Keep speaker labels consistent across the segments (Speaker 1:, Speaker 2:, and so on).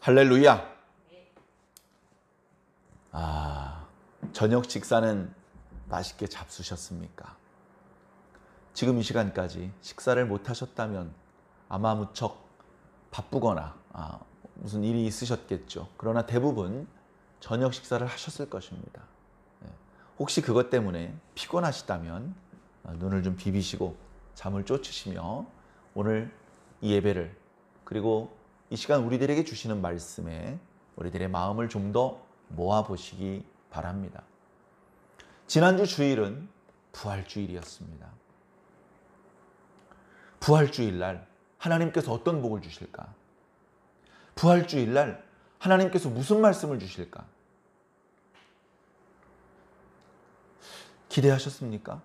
Speaker 1: 할렐루야. 저녁 식사는 맛있게 잡수셨습니까? 지금 이 시간까지 식사를 못 하셨다면 아마 무척 바쁘거나 무슨 일이 있으셨겠죠. 그러나 대부분 저녁 식사를 하셨을 것입니다. 혹시 그것 때문에 피곤하시다면 눈을 좀 비비시고 잠을 쫓으시며 오늘 이 예배를 그리고 이 시간 우리들에게 주시는 말씀에 우리들의 마음을 좀 더 모아보시기 바랍니다. 지난주 주일은 부활주일이었습니다. 부활주일날 하나님께서 어떤 복을 주실까? 부활주일날 하나님께서 무슨 말씀을 주실까? 기대하셨습니까?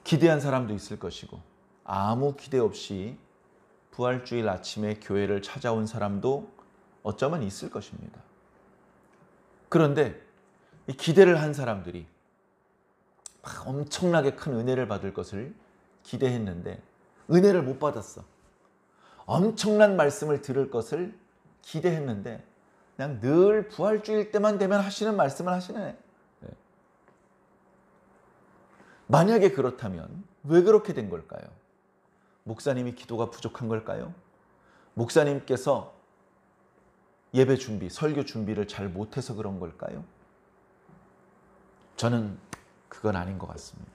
Speaker 1: 기대한 사람도 있을 것이고 아무 기대 없이 부활주일 아침에 교회를 찾아온 사람도 어쩌면 있을 것입니다. 그런데 이 기대를 한 사람들이 엄청나게 큰 은혜를 받을 것을 기대했는데 은혜를 못 받았어. 엄청난 말씀을 들을 것을 기대했는데 그냥 늘 부활주일 때만 되면 하시는 말씀을 하시네. 만약에 그렇다면 왜 그렇게 된 걸까요? 목사님이 기도가 부족한 걸까요? 목사님께서 예배 준비, 설교 준비를 잘 못해서 그런 걸까요? 저는 그건 아닌 것 같습니다.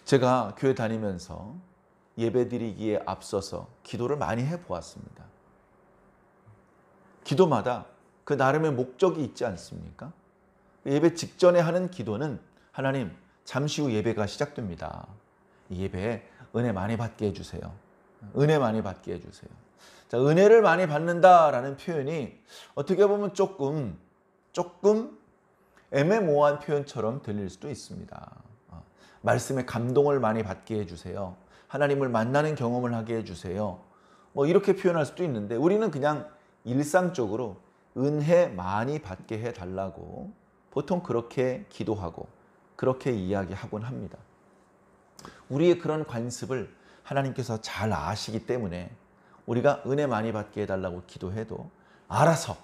Speaker 1: 제가 교회 다니면서 예배 드리기에 앞서서 기도를 많이 해보았습니다. 기도마다 그 나름의 목적이 있지 않습니까? 예배 직전에 하는 기도는 하나님, 잠시 후 예배가 시작됩니다. 이 예배에 은혜 많이 받게 해주세요. 은혜 많이 받게 해주세요. 자, 은혜를 많이 받는다라는 표현이 어떻게 보면 조금 애매모호한 표현처럼 들릴 수도 있습니다. 말씀에 감동을 많이 받게 해주세요. 하나님을 만나는 경험을 하게 해주세요. 이렇게 표현할 수도 있는데 우리는 그냥 일상적으로 은혜 많이 받게 해달라고 보통 그렇게 기도하고 그렇게 이야기하곤 합니다. 우리의 그런 관습을 하나님께서 잘 아시기 때문에 우리가 은혜 많이 받게 해달라고 기도해도 알아서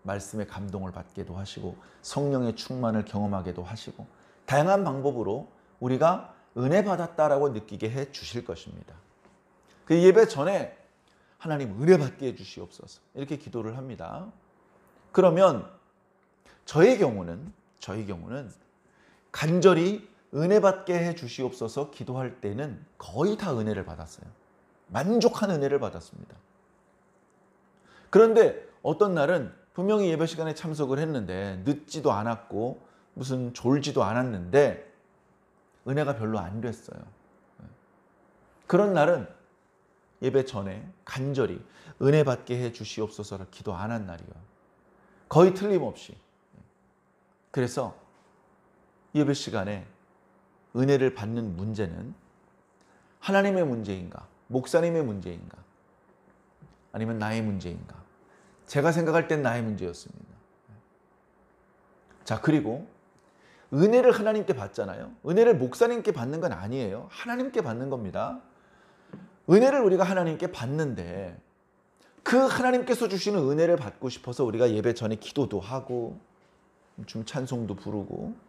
Speaker 1: 말씀의 감동을 받게도 하시고 성령의 충만을 경험하게도 하시고 다양한 방법으로 우리가 은혜 받았다라고 느끼게 해 주실 것입니다. 그 예배 전에 하나님 은혜 받게 해 주시옵소서 이렇게 기도를 합니다. 그러면 저의 경우는 간절히 은혜 받게 해 주시옵소서 기도할 때는 거의 다 은혜를 받았어요. 만족한 은혜를 받았습니다. 그런데 어떤 날은 분명히 예배 시간에 참석을 했는데 늦지도 않았고 무슨 졸지도 않았는데 은혜가 별로 안 됐어요. 그런 날은 예배 전에 간절히 은혜 받게 해 주시옵소서라 기도 안 한 날이에요. 거의 틀림없이. 그래서 예배 시간에 은혜를 받는 문제는 하나님의 문제인가? 목사님의 문제인가? 아니면 나의 문제인가? 제가 생각할 땐 나의 문제였습니다. 자, 그리고 은혜를 하나님께 받잖아요. 은혜를 목사님께 받는 건 아니에요. 하나님께 받는 겁니다. 은혜를 우리가 하나님께 받는데 그 하나님께서 주시는 은혜를 받고 싶어서 우리가 예배 전에 기도도 하고 좀 찬송도 부르고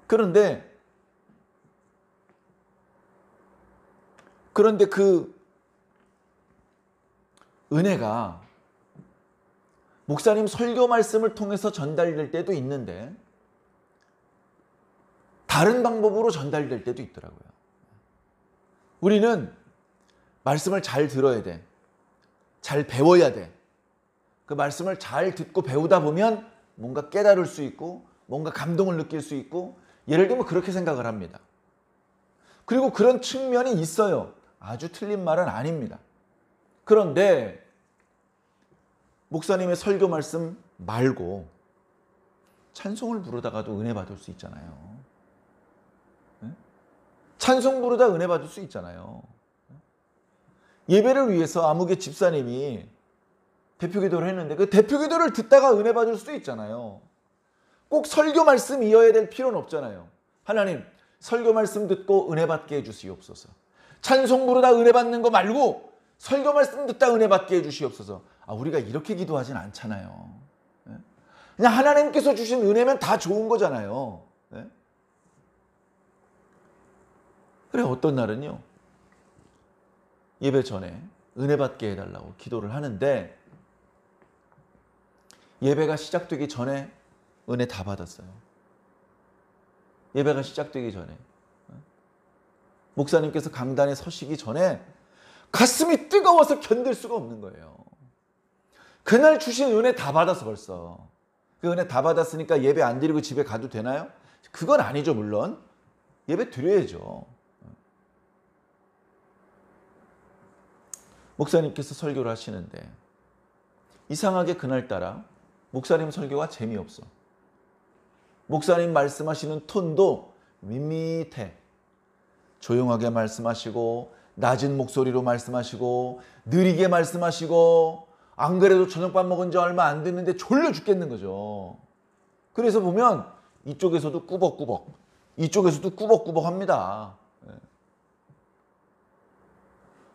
Speaker 1: 그런데 그 은혜가 목사님 설교 말씀을 통해서 전달될 때도 있는데 다른 방법으로 전달될 때도 있더라고요. 우리는 말씀을 잘 들어야 돼. 잘 배워야 돼. 그 말씀을 잘 듣고 배우다 보면 뭔가 깨달을 수 있고 뭔가 감동을 느낄 수 있고 예를 들면 그렇게 생각을 합니다. 그리고 그런 측면이 있어요. 아주 틀린 말은 아닙니다. 그런데 목사님의 설교 말씀 말고 찬송을 부르다가도 은혜 받을 수 있잖아요. 찬송 부르다 은혜 받을 수 있잖아요. 예배를 위해서 아무개 집사님이 대표기도를 했는데 그 대표기도를 듣다가 은혜 받을 수도 있잖아요. 꼭 설교 말씀 이어야 될 필요는 없잖아요. 하나님, 설교 말씀 듣고 은혜 받게 해주시옵소서. 찬송 부르다 은혜 받는 거 말고 설교 말씀 듣다 은혜 받게 해주시옵소서. 우리가 이렇게 기도하진 않잖아요. 그냥 하나님께서 주신 은혜면 다 좋은 거잖아요. 그래 어떤 날은요. 예배 전에 은혜 받게 해달라고 기도를 하는데 예배가 시작되기 전에 은혜 다 받았어요. 예배가 시작되기 전에. 목사님께서 강단에 서시기 전에 가슴이 뜨거워서 견딜 수가 없는 거예요. 그날 주신 은혜 다 받아서 벌써. 그 은혜 다 받았으니까 예배 안 드리고 집에 가도 되나요? 그건 아니죠, 물론. 예배 드려야죠. 목사님께서 설교를 하시는데 이상하게 그날따라 목사님 설교가 재미없어. 목사님 말씀하시는 톤도 밋밋해. 조용하게 말씀하시고 낮은 목소리로 말씀하시고 느리게 말씀하시고 안 그래도 저녁밥 먹은 지 얼마 안 됐는데 졸려 죽겠는 거죠. 그래서 보면 이쪽에서도 꾸벅꾸벅 이쪽에서도 꾸벅꾸벅 합니다.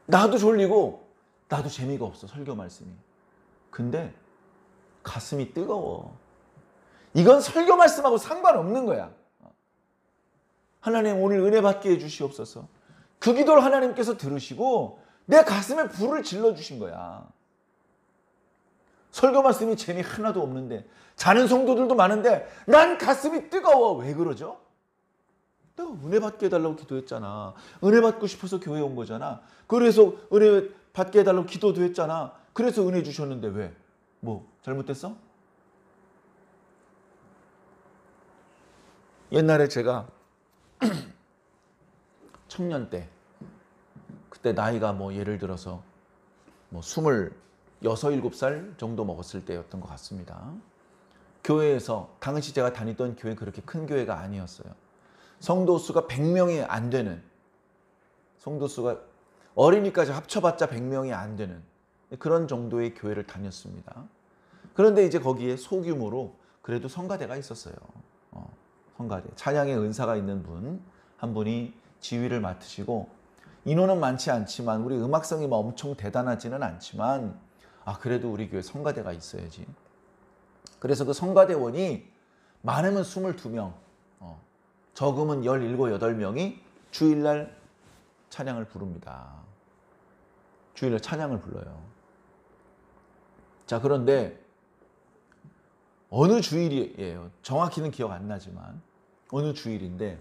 Speaker 1: 나도 졸리고 나도 재미가 없어 설교 말씀이. 근데 가슴이 뜨거워. 이건 설교 말씀하고 상관없는 거야. 하나님 오늘 은혜 받게 해주시옵소서. 그 기도를 하나님께서 들으시고 내 가슴에 불을 질러주신 거야. 설교 말씀이 재미 하나도 없는데 자는 성도들도 많은데 난 가슴이 뜨거워. 왜 그러죠? 내가 은혜 받게 해달라고 기도했잖아. 은혜 받고 싶어서 교회 온 거잖아. 그래서 은혜 받게 해달라고 기도도 했잖아. 그래서 은혜 주셨는데 왜? 뭐 잘못됐어? 옛날에 제가 청년 때 그때 나이가 뭐 예를 들어서 뭐 26, 7살 정도 먹었을 때였던 것 같습니다. 교회에서 당시 제가 다니던 교회 그렇게 큰 교회가 아니었어요. 성도 수가 100명이 안 되는, 성도 수가 어린이까지 합쳐봤자 100명이 안 되는 그런 정도의 교회를 다녔습니다. 그런데 이제 거기에 소규모로 그래도 성가대가 있었어요. 성가대. 찬양의 은사가 있는 분 한 분이 지휘를 맡으시고 인원은 많지 않지만 우리 음악성이 뭐 엄청 대단하지는 않지만 그래도 우리 교회 성가대가 있어야지. 그래서 그 성가대원이 많으면 22명, 적으면 17, 8명이 주일날 찬양을 부릅니다. 주일날 찬양을 불러요. 자, 그런데 어느 주일이에요? 정확히는 기억 안 나지만 어느 주일인데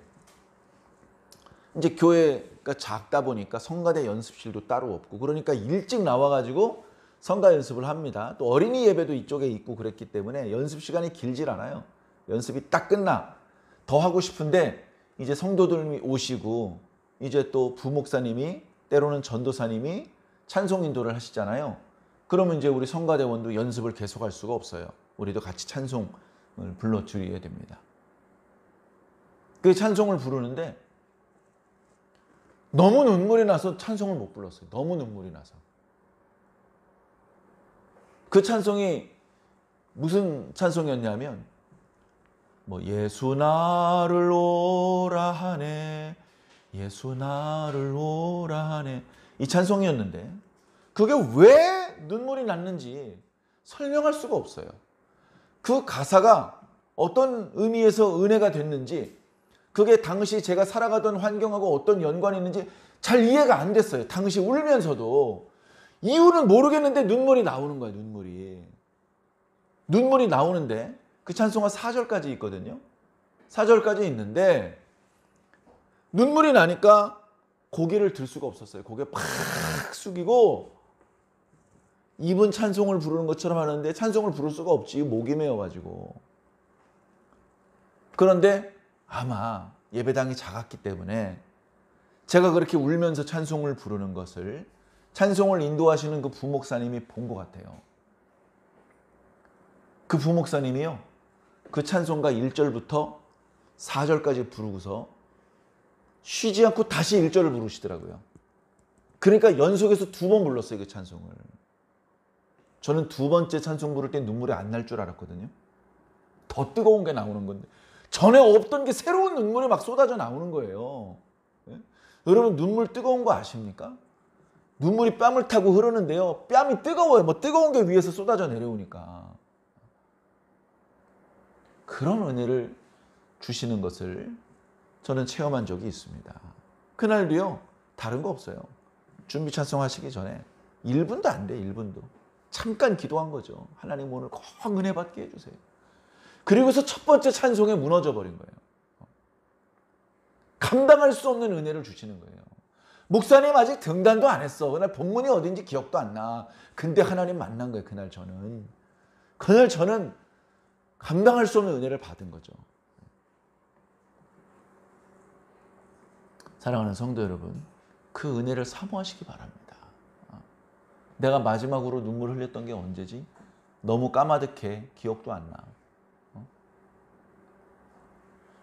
Speaker 1: 이제 교회가 작다 보니까 성가대 연습실도 따로 없고 그러니까 일찍 나와가지고 성가 연습을 합니다. 또 어린이 예배도 이쪽에 있고 그랬기 때문에 연습 시간이 길질 않아요. 연습이 딱 끝나. 더 하고 싶은데 이제 성도들이 오시고 이제 또 부목사님이 때로는 전도사님이 찬송 인도를 하시잖아요. 그러면 이제 우리 성가대원도 연습을 계속할 수가 없어요. 우리도 같이 찬송을 불러드려야 됩니다. 그 찬송을 부르는데 너무 눈물이 나서 찬송을 못 불렀어요. 너무 눈물이 나서. 그 찬송이 무슨 찬송이었냐면 뭐 예수 나를 오라 하네, 예수 나를 오라 하네, 이 찬송이었는데 그게 왜 눈물이 났는지 설명할 수가 없어요. 그 가사가 어떤 의미에서 은혜가 됐는지, 그게 당시 제가 살아가던 환경하고 어떤 연관이 있는지 잘 이해가 안 됐어요. 당시 울면서도. 이유는 모르겠는데 눈물이 나오는 거예요. 눈물이 나오는데 그 찬송가 4절까지 있거든요. 4절까지 있는데 눈물이 나니까 고개를 들 수가 없었어요. 고개 팍 숙이고 입은 찬송을 부르는 것처럼 하는데 찬송을 부를 수가 없지. 목이 메어가지고. 그런데 아마 예배당이 작았기 때문에 제가 그렇게 울면서 찬송을 부르는 것을 찬송을 인도하시는 그 부목사님이 본 것 같아요. 그 부목사님이요, 그 찬송가 1절부터 4절까지 부르고서 쉬지 않고 다시 1절을 부르시더라고요. 그러니까 연속해서 2번 불렀어요, 그 찬송을. 저는 2번째 찬송 부를 때 눈물이 안 날 줄 알았거든요. 더 뜨거운 게 나오는 건데 전에 없던 게 새로운 눈물이 막 쏟아져 나오는 거예요. 여러분 눈물 뜨거운 거 아십니까? 눈물이 뺨을 타고 흐르는데요. 뺨이 뜨거워요. 뭐 뜨거운 게 위에서 쏟아져 내려오니까. 그런 은혜를 주시는 것을 저는 체험한 적이 있습니다. 그날도요. 다른 거 없어요. 준비 찬송 하시기 전에 1분도 안 돼. 1분도. 잠깐 기도한 거죠. 하나님 오늘 꼭 은혜 받게 해주세요. 그리고서 첫 번째 찬송에 무너져 버린 거예요. 감당할 수 없는 은혜를 주시는 거예요. 목사님 아직 등단도 안 했어. 그날 본문이 어딘지 기억도 안 나. 근데 하나님 만난 거예요. 그날 저는 감당할 수 없는 은혜를 받은 거죠. 사랑하는 성도 여러분, 그 은혜를 사모하시기 바랍니다. 내가 마지막으로 눈물 흘렸던 게 언제지? 너무 까마득해. 기억도 안 나.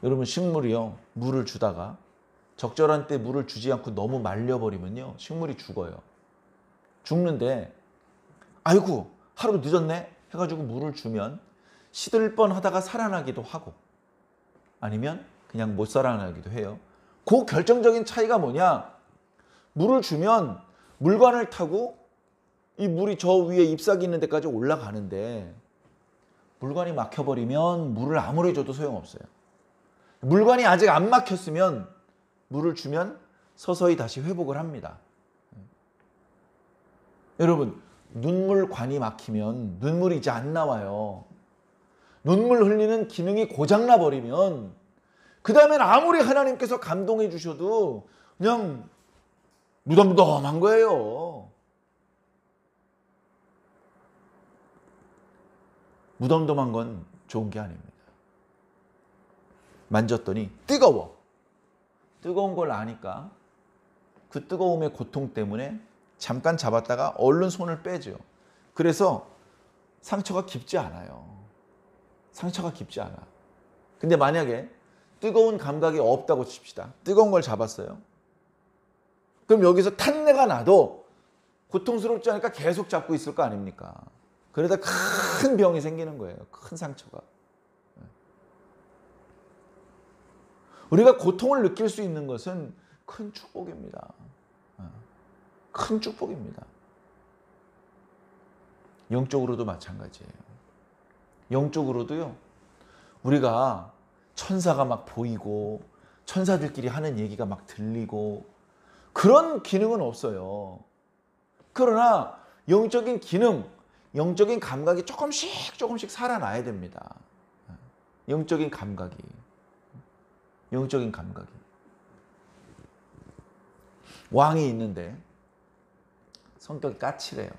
Speaker 1: 여러분, 식물이요. 물을 주다가 적절한 때 물을 주지 않고 너무 말려버리면요. 식물이 죽어요. 죽는데 아이고 하루 늦었네 해가지고 물을 주면 시들 뻔하다가 살아나기도 하고 아니면 그냥 못 살아나기도 해요. 그 결정적인 차이가 뭐냐? 물을 주면 물관을 타고 이 물이 저 위에 잎사귀 있는 데까지 올라가는데 물관이 막혀버리면 물을 아무리 줘도 소용없어요. 물관이 아직 안 막혔으면 물을 주면 서서히 다시 회복을 합니다. 여러분, 눈물관이 막히면 눈물이 이제 안 나와요. 눈물 흘리는 기능이 고장나 버리면 그 다음엔 아무리 하나님께서 감동해 주셔도 그냥 무덤무덤한 거예요. 무덤덤한 건 좋은 게 아닙니다. 만졌더니 뜨거워. 뜨거운 걸 아니까 그 뜨거움의 고통 때문에 잠깐 잡았다가 얼른 손을 빼죠. 그래서 상처가 깊지 않아요. 상처가 깊지 않아. 근데 만약에 뜨거운 감각이 없다고 칩시다. 뜨거운 걸 잡았어요. 그럼 여기서 탄내가 나도 고통스럽지 않으니까 계속 잡고 있을 거 아닙니까? 그러다 큰 병이 생기는 거예요. 큰 상처가. 우리가 고통을 느낄 수 있는 것은 큰 축복입니다. 큰 축복입니다. 영적으로도 마찬가지예요. 영적으로도요. 우리가 천사가 막 보이고 천사들끼리 하는 얘기가 막 들리고 그런 기능은 없어요. 그러나 영적인 기능, 영적인 감각이 조금씩 살아나야 됩니다. 영적인 감각이. 왕이 있는데 성격이 까칠해요.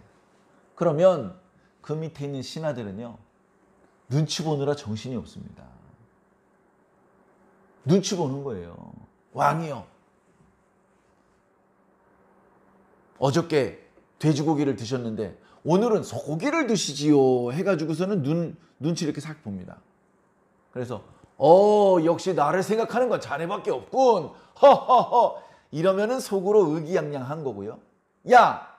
Speaker 1: 그러면 그 밑에 있는 신하들은요. 눈치 보느라 정신이 없습니다. 눈치 보는 거예요. 왕이요. 어저께 돼지고기를 드셨는데 오늘은 소고기를 드시지요 해가지고서는 눈치를 이렇게 싹 봅니다. 그래서 역시 나를 생각하는 건 자네밖에 없군. 허허허. 이러면은 속으로 의기양양한 거고요. 야,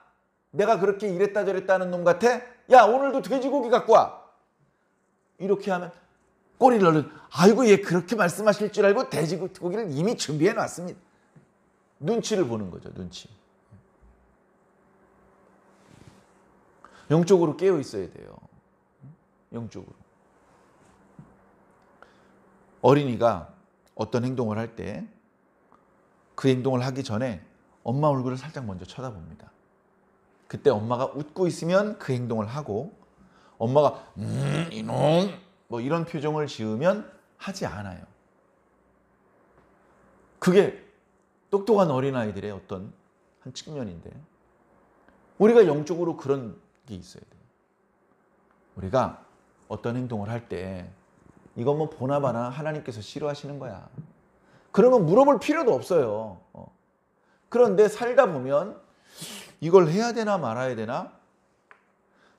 Speaker 1: 내가 그렇게 이랬다 저랬다 하는 놈 같아? 야, 오늘도 돼지고기 갖고 와. 이렇게 하면 꼬리를 얼른 아이고 얘 그렇게 말씀하실 줄 알고 돼지고기를 이미 준비해 놨습니다. 눈치를 보는 거죠. 눈치. 영적으로 깨어 있어야 돼요. 영적으로. 어린이가 어떤 행동을 할 때 그 행동을 하기 전에 엄마 얼굴을 살짝 먼저 쳐다봅니다. 그때 엄마가 웃고 있으면 그 행동을 하고 엄마가 이놈 뭐 이런 표정을 지으면 하지 않아요. 그게 똑똑한 어린아이들의 어떤 한 측면인데 우리가 영적으로 그런 게 있어야 돼요. 우리가 어떤 행동을 할 때 이건 뭐 보나마나 하나님께서 싫어하시는 거야. 그런 건 물어볼 필요도 없어요. 그런데 살다 보면 이걸 해야 되나 말아야 되나?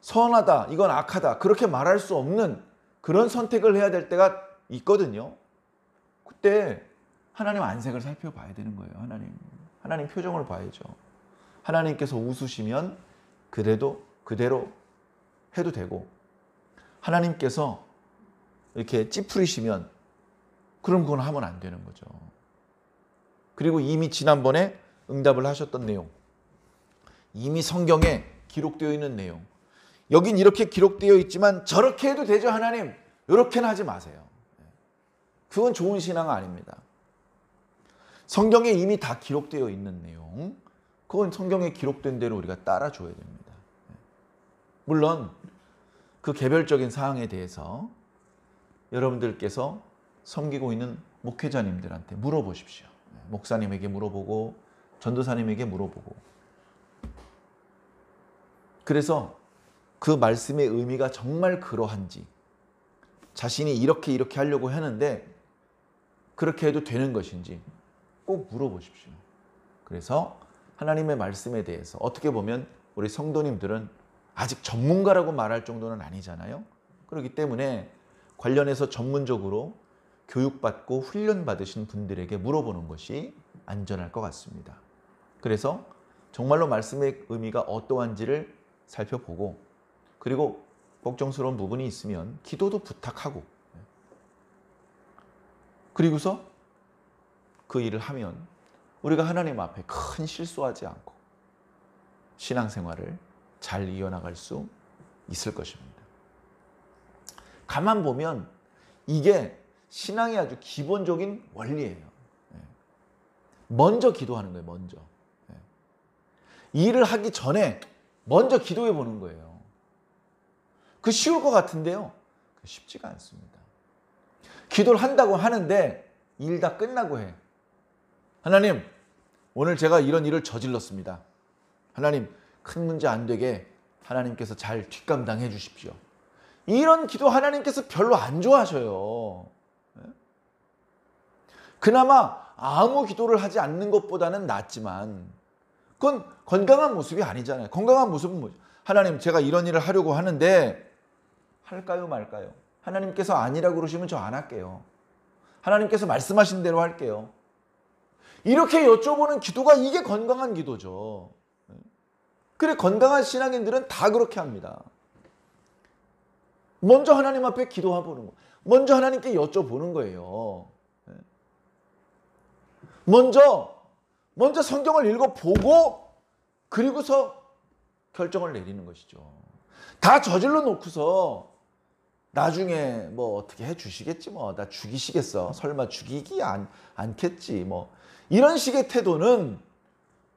Speaker 1: 선하다, 이건 악하다. 그렇게 말할 수 없는 그런 선택을 해야 될 때가 있거든요. 그때 하나님 안색을 살펴봐야 되는 거예요. 하나님 표정을 봐야죠. 하나님께서 웃으시면 그대로 해도 되고 하나님께서 이렇게 찌푸리시면 그럼 그건 하면 안 되는 거죠. 그리고 이미 지난번에 응답을 하셨던 내용 이미 성경에 기록되어 있는 내용. 여긴 이렇게 기록되어 있지만 저렇게 해도 되죠 하나님? 이렇게는 하지 마세요. 그건 좋은 신앙 아닙니다. 성경에 이미 다 기록되어 있는 내용, 그건 성경에 기록된 대로 우리가 따라줘야 됩니다. 물론 그 개별적인 사항에 대해서 여러분들께서 섬기고 있는 목회자님들한테 물어보십시오. 목사님에게 물어보고 전도사님에게 물어보고. 그래서 그 말씀의 의미가 정말 그러한지, 자신이 이렇게 하려고 하는데 그렇게 해도 되는 것인지 꼭 물어보십시오. 그래서 하나님의 말씀에 대해서 어떻게 보면 우리 성도님들은 아직 전문가라고 말할 정도는 아니잖아요. 그렇기 때문에 관련해서 전문적으로 교육받고 훈련받으신 분들에게 물어보는 것이 안전할 것 같습니다. 그래서 정말로 말씀의 의미가 어떠한지를 살펴보고, 그리고 걱정스러운 부분이 있으면 기도도 부탁하고, 그리고서 그 일을 하면 우리가 하나님 앞에 큰 실수하지 않고 신앙생활을 잘 이어나갈 수 있을 것입니다. 가만 보면 이게 신앙의 아주 기본적인 원리예요. 먼저 기도하는 거예요. 먼저. 일을 하기 전에 먼저 기도해 보는 거예요. 그 쉬울 것 같은데요. 쉽지가 않습니다. 기도를 한다고 하는데 일 다 끝나고 해. 하나님, 오늘 제가 이런 일을 저질렀습니다. 하나님, 큰 문제 안 되게 하나님께서 잘 뒷감당해 주십시오. 이런 기도 하나님께서 별로 안 좋아하셔요. 그나마 아무 기도를 하지 않는 것보다는 낫지만 그건 건강한 모습이 아니잖아요. 건강한 모습은 뭐죠? 하나님, 제가 이런 일을 하려고 하는데 할까요 말까요? 하나님께서 아니라고 그러시면 저 안 할게요. 하나님께서 말씀하신 대로 할게요. 이렇게 여쭤보는 기도가, 이게 건강한 기도죠. 그래, 건강한 신앙인들은 다 그렇게 합니다. 먼저 하나님 앞에 기도해보는 거, 먼저 하나님께 여쭤보는 거예요. 먼저 성경을 읽어보고 그리고서 결정을 내리는 것이죠. 다 저질러 놓고서 나중에 뭐 어떻게 해 주시겠지, 뭐 나 죽이시겠어, 설마 죽이기 않겠지, 뭐 이런 식의 태도는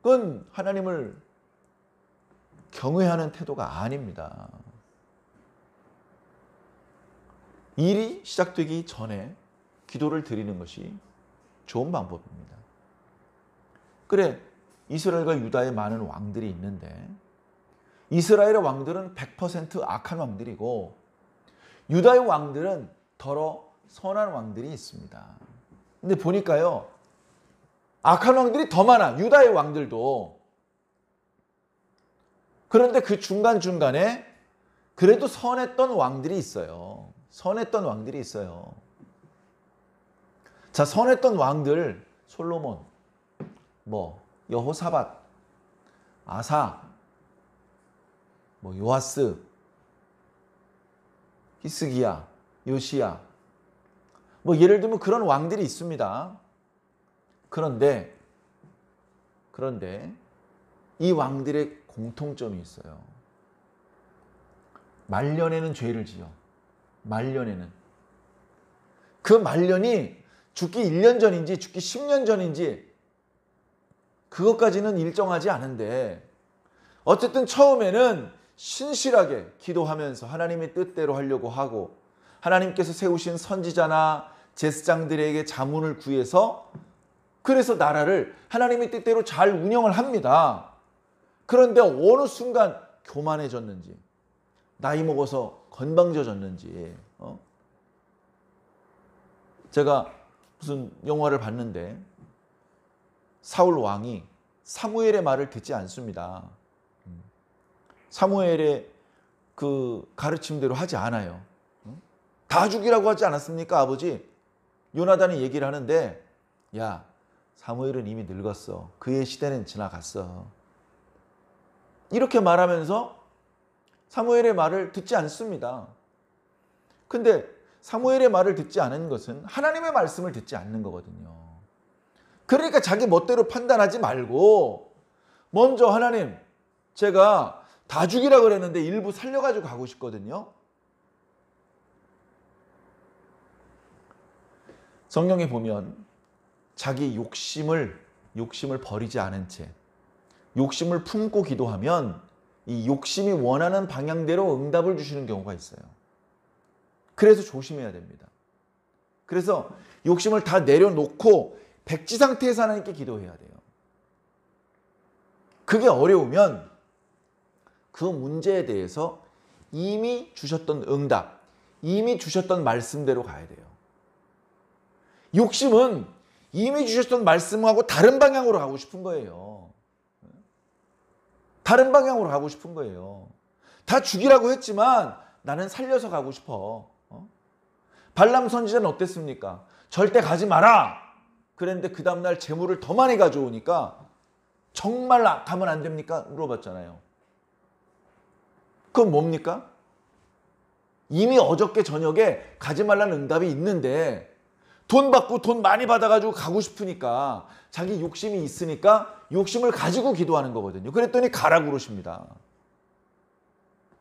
Speaker 1: 그건 하나님을 경외하는 태도가 아닙니다. 일이 시작되기 전에 기도를 드리는 것이 좋은 방법입니다. 그래, 이스라엘과 유다에 많은 왕들이 있는데 이스라엘의 왕들은 100% 악한 왕들이고 유다의 왕들은 더러 선한 왕들이 있습니다. 근데 보니까요, 악한 왕들이 더 많아, 유다의 왕들도. 그런데 그 중간중간에 그래도 선했던 왕들이 있어요. 선했던 왕들이 있어요. 자, 선했던 왕들, 솔로몬, 여호사밧, 아사, 요아스, 히스기야, 요시야, 예를 들면 그런 왕들이 있습니다. 그런데 이 왕들의 공통점이 있어요. 말년에는 죄를 지어. 말년에는. 그 말년이 죽기 1년 전인지 죽기 10년 전인지 그것까지는 일정하지 않은데 어쨌든 처음에는 신실하게 기도하면서 하나님의 뜻대로 하려고 하고 하나님께서 세우신 선지자나 제사장들에게 자문을 구해서 그래서 나라를 하나님의 뜻대로 잘 운영을 합니다. 그런데 어느 순간 교만해졌는지, 나이 먹어서 건방져졌는지, 제가 무슨 영화를 봤는데 사울 왕이 사무엘의 말을 듣지 않습니다. 사무엘의 그 가르침대로 하지 않아요. 다 죽이라고 하지 않았습니까, 아버지? 요나단이 얘기를 하는데, 야, 사무엘은 이미 늙었어. 그의 시대는 지나갔어. 이렇게 말하면서 사무엘의 말을 듣지 않습니다. 근데 사무엘의 말을 듣지 않은 것은 하나님의 말씀을 듣지 않는 거거든요. 그러니까 자기 멋대로 판단하지 말고 먼저 하나님, 제가 다 죽이라 그랬는데 일부 살려가지고 가고 싶거든요. 성경에 보면 자기 욕심을 버리지 않은 채 욕심을 품고 기도하면 이 욕심이 원하는 방향대로 응답을 주시는 경우가 있어요. 그래서 조심해야 됩니다. 그래서 욕심을 다 내려놓고 백지 상태에서 하나님께 기도해야 돼요. 그게 어려우면 그 문제에 대해서 이미 주셨던 응답, 이미 주셨던 말씀대로 가야 돼요. 욕심은 이미 주셨던 말씀하고 다른 방향으로 가고 싶은 거예요. 다른 방향으로 가고 싶은 거예요. 다 죽이라고 했지만 나는 살려서 가고 싶어. 발람 선지자는 어땠습니까? 절대 가지 마라. 그랬는데 그 다음날 재물을 더 많이 가져오니까 정말 가면 안 됩니까? 물어봤잖아요. 그건 뭡니까? 이미 어저께 저녁에 가지 말라는 응답이 있는데 돈 받고 돈 많이 받아가지고 가고 싶으니까 자기 욕심이 있으니까 욕심을 가지고 기도하는 거거든요. 그랬더니 가라고 그러십니다.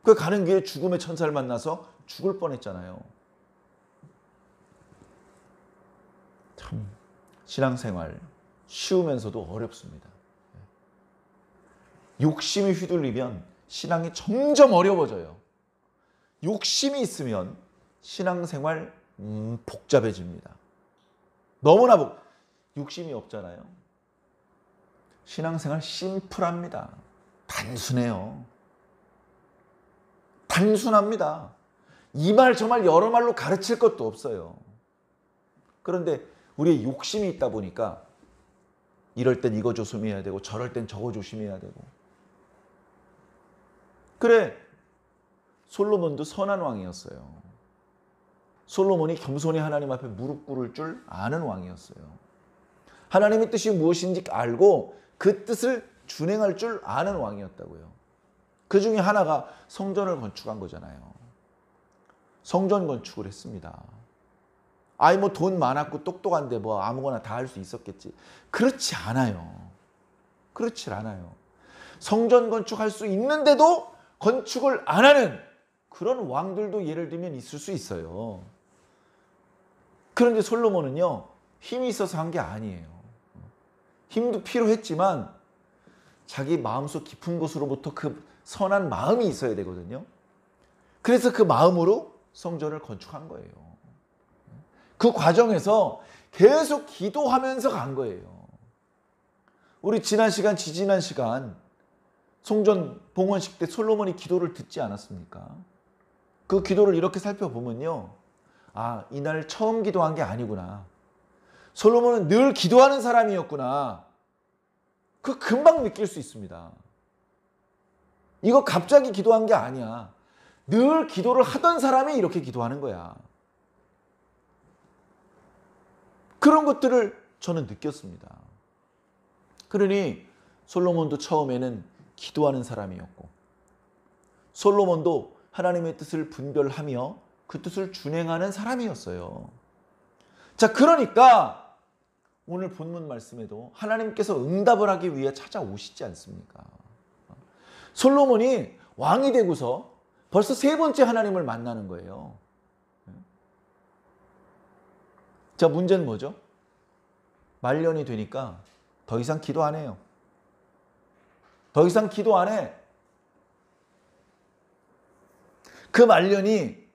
Speaker 1: 그 가는 길에 죽음의 천사를 만나서 죽을 뻔했잖아요. 참 신앙생활 쉬우면서도 어렵습니다. 욕심이 휘둘리면 신앙이 점점 어려워져요. 욕심이 있으면 신앙생활 복잡해집니다. 너무나 욕심이 없잖아요. 신앙생활 심플합니다. 단순해요. 단순합니다. 이 말 저 말 여러 말로 가르칠 것도 없어요. 그런데 우리의 욕심이 있다 보니까 이럴 땐 이거 조심해야 되고 저럴 땐 저거 조심해야 되고. 그래, 솔로몬도 선한 왕이었어요. 솔로몬이 겸손히 하나님 앞에 무릎 꿇을 줄 아는 왕이었어요. 하나님의 뜻이 무엇인지 알고 그 뜻을 준행할 줄 아는 왕이었다고요. 그 중에 하나가 성전을 건축한 거잖아요. 성전 건축을 했습니다. 아이 뭐 돈 많았고 똑똑한데 뭐 아무거나 다 할 수 있었겠지. 그렇지 않아요. 그렇지 않아요. 성전 건축할 수 있는데도 건축을 안 하는 그런 왕들도 예를 들면 있을 수 있어요. 그런데 솔로몬은요, 힘이 있어서 한 게 아니에요. 힘도 필요했지만 자기 마음속 깊은 곳으로부터 그 선한 마음이 있어야 되거든요. 그래서 그 마음으로 성전을 건축한 거예요. 그 과정에서 계속 기도하면서 간 거예요. 우리 지난 시간, 지지난 시간 성전 봉헌식 때 솔로몬이 기도를 듣지 않았습니까? 그 기도를 이렇게 살펴보면요. 아, 이날 처음 기도한 게 아니구나. 솔로몬은 늘 기도하는 사람이었구나. 그 금방 느낄 수 있습니다. 이거 갑자기 기도한 게 아니야. 늘 기도를 하던 사람이 이렇게 기도하는 거야. 그런 것들을 저는 느꼈습니다. 그러니 솔로몬도 처음에는 기도하는 사람이었고 솔로몬도 하나님의 뜻을 분별하며 그 뜻을 준행하는 사람이었어요. 자, 그러니까 오늘 본문 말씀에도 하나님께서 응답을 하기 위해 찾아오시지 않습니까? 솔로몬이 왕이 되고서 벌써 세 번째 하나님을 만나는 거예요. 자, 문제는 뭐죠? 말년이 되니까 더 이상 기도 안 해요. 더 이상 기도 안 해. 그 말년이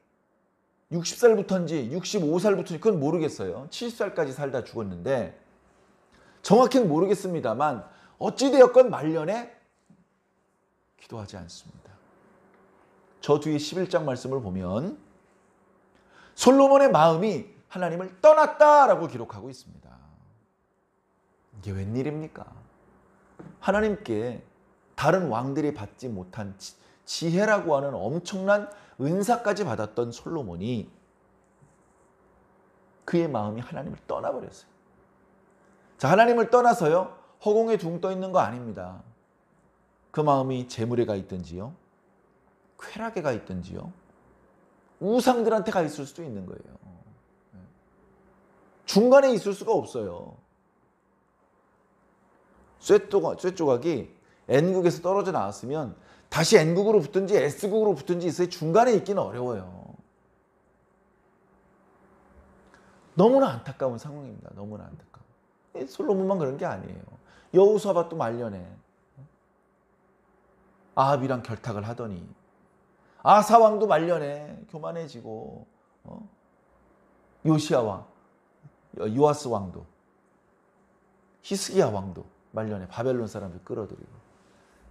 Speaker 1: 60살부터인지 65살부터인지 그건 모르겠어요. 70살까지 살다 죽었는데 정확히는 모르겠습니다만 어찌되었건 말년에 기도하지 않습니다. 저 뒤에 11장 말씀을 보면 솔로몬의 마음이 하나님을 떠났다라고 기록하고 있습니다. 이게 웬일입니까? 하나님께 다른 왕들이 받지 못한 지혜라고 하는 엄청난 은사까지 받았던 솔로몬이 그의 마음이 하나님을 떠나버렸어요. 자, 하나님을 떠나서요, 허공에 둥 떠 있는 거 아닙니다. 그 마음이 재물에 가 있든지요, 쾌락에 가 있든지요, 우상들한테 가 있을 수도 있는 거예요. 중간에 있을 수가 없어요. 쇠조각이 N국에서 떨어져 나왔으면 다시 N국으로 붙든지 S국으로 붙든지 있어야 중간에 있기는 어려워요. 너무나 안타까운 상황입니다. 너무나 안타까워. 솔로몬만 그런 게 아니에요. 여호사밧도 말년에 아합이랑 결탁을 하더니 아사 왕도 말년에 교만해지고 요시야 왕, 요아스 왕도, 히스기야 왕도 말년에 바벨론 사람들 끌어들이고,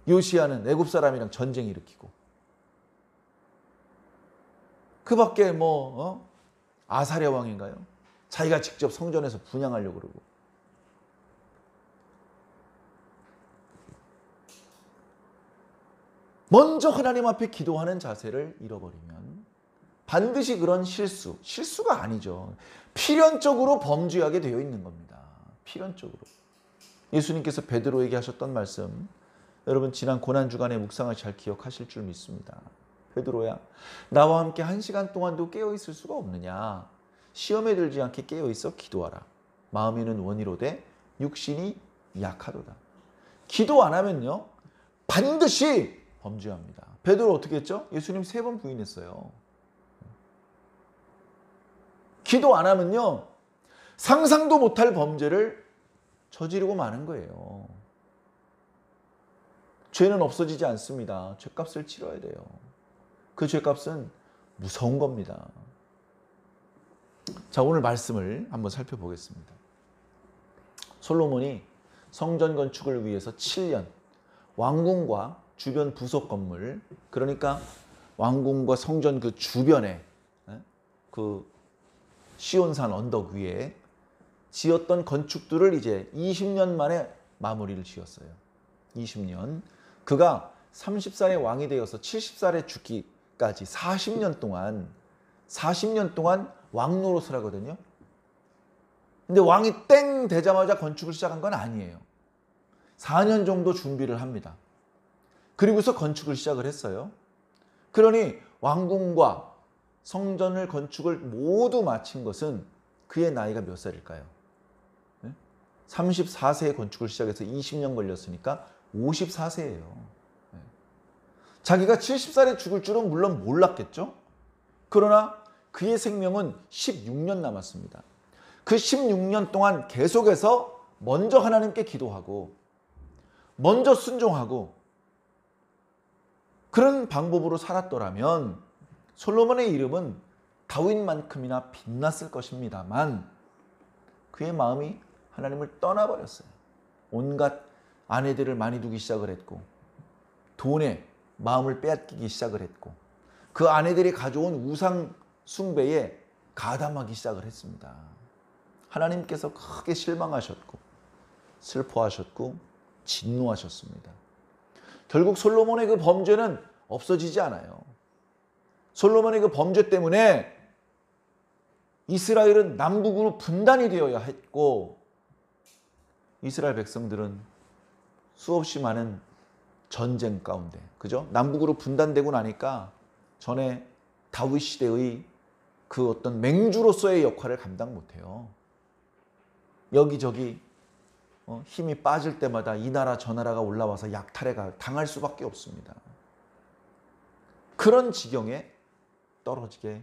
Speaker 1: 요시야는 애굽 사람이랑 전쟁 일으키고, 그 밖에 아사랴 왕인가요? 자기가 직접 성전에서 분향하려고 그러고. 먼저 하나님 앞에 기도하는 자세를 잃어버리면 반드시 그런 실수가 아니죠. 필연적으로 범죄하게 되어 있는 겁니다. 필연적으로. 예수님께서 베드로에게 하셨던 말씀, 여러분 지난 고난주간의 묵상을 잘 기억하실 줄 믿습니다. 베드로야, 나와 함께 1시간 동안도 깨어있을 수가 없느냐. 시험에 들지 않게 깨어있어 기도하라. 마음에는 원이로되 육신이 약하도다. 기도 안 하면요 반드시 범죄합니다. 베드로 어떻게 했죠? 예수님 3번 부인했어요. 기도 안 하면요 상상도 못할 범죄를 저지르고 마는 거예요. 죄는 없어지지 않습니다. 죄값을 치러야 돼요. 그 죄값은 무서운 겁니다. 자, 오늘 말씀을 한번 살펴보겠습니다. 솔로몬이 성전 건축을 위해서 7년 왕궁과 주변 부속 건물, 그러니까 왕궁과 성전 그 주변에 그 시온산 언덕 위에 지었던 건축들을 이제 20년 만에 마무리를 지었어요. 20년. 그가 30살에 왕이 되어서 70살에 죽기까지 40년 동안 왕 노릇을 하거든요. 근데 왕이 땡 되자마자 건축을 시작한 건 아니에요. 4년 정도 준비를 합니다. 그리고서 건축을 시작을 했어요. 그러니 왕궁과 성전을 건축을 모두 마친 것은 그의 나이가 몇 살일까요? 34세에 건축을 시작해서 20년 걸렸으니까 54세예요. 자기가 70살에 죽을 줄은 물론 몰랐겠죠. 그러나 그의 생명은 16년 남았습니다. 그 16년 동안 계속해서 먼저 하나님께 기도하고 먼저 순종하고 그런 방법으로 살았더라면 솔로몬의 이름은 다윗만큼이나 빛났을 것입니다만 그의 마음이 하나님을 떠나버렸어요. 온갖 아내들을 많이 두기 시작을 했고 돈에 마음을 빼앗기기 시작을 했고 그 아내들이 가져온 우상 숭배에 가담하기 시작을 했습니다. 하나님께서 크게 실망하셨고 슬퍼하셨고 진노하셨습니다. 결국 솔로몬의 그 범죄는 없어지지 않아요. 솔로몬의 그 범죄 때문에 이스라엘은 남북으로 분단이 되어야 했고 이스라엘 백성들은 수없이 많은 전쟁 가운데, 그죠? 남북으로 분단되고 나니까 전에 다윗 시대의 그 어떤 맹주로서의 역할을 감당 못해요. 여기저기 힘이 빠질 때마다 이 나라 저 나라가 올라와서 약탈에 당할 수밖에 없습니다. 그런 지경에 떨어지게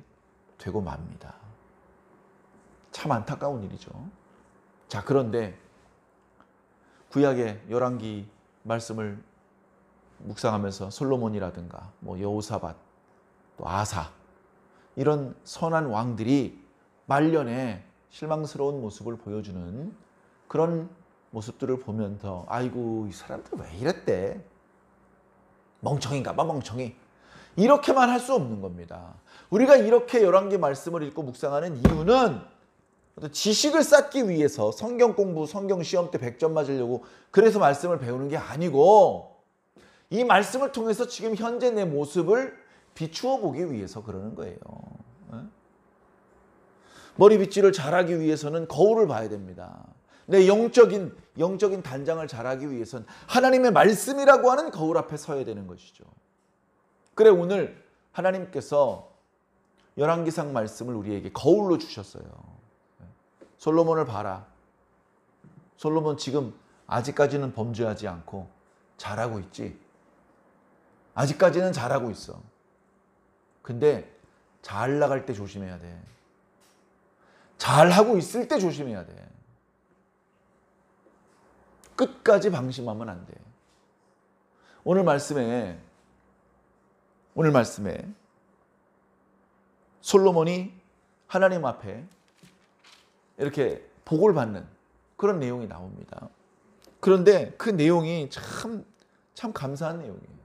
Speaker 1: 되고 맙니다. 참 안타까운 일이죠. 자, 그런데 구약의 열왕기 말씀을 묵상하면서 솔로몬이라든가 여호사밧, 또 아사 이런 선한 왕들이 말년에 실망스러운 모습을 보여주는 그런 모습들을 보면서 아이고 이 사람들 왜 이랬대? 멍청인가 봐 멍청이. 이렇게만 할 수 없는 겁니다. 우리가 이렇게 열왕기 말씀을 읽고 묵상하는 이유는 지식을 쌓기 위해서 성경 공부, 성경 시험 때 100점 맞으려고 그래서 말씀을 배우는 게 아니고 이 말씀을 통해서 지금 현재 내 모습을 비추어 보기 위해서 그러는 거예요. 머리빗질을 잘하기 위해서는 거울을 봐야 됩니다. 내 영적인 단장을 잘하기 위해서는 하나님의 말씀이라고 하는 거울 앞에 서야 되는 것이죠. 그래 오늘 하나님께서 열왕기상 말씀을 우리에게 거울로 주셨어요. 솔로몬을 봐라. 솔로몬 지금 아직까지는 범죄하지 않고 잘하고 있지. 아직까지는 잘하고 있어. 근데 잘 나갈 때 조심해야 돼. 잘하고 있을 때 조심해야 돼. 끝까지 방심하면 안 돼. 오늘 말씀에 솔로몬이 하나님 앞에 이렇게 복을 받는 그런 내용이 나옵니다. 그런데 그 내용이 참 감사한 내용이에요.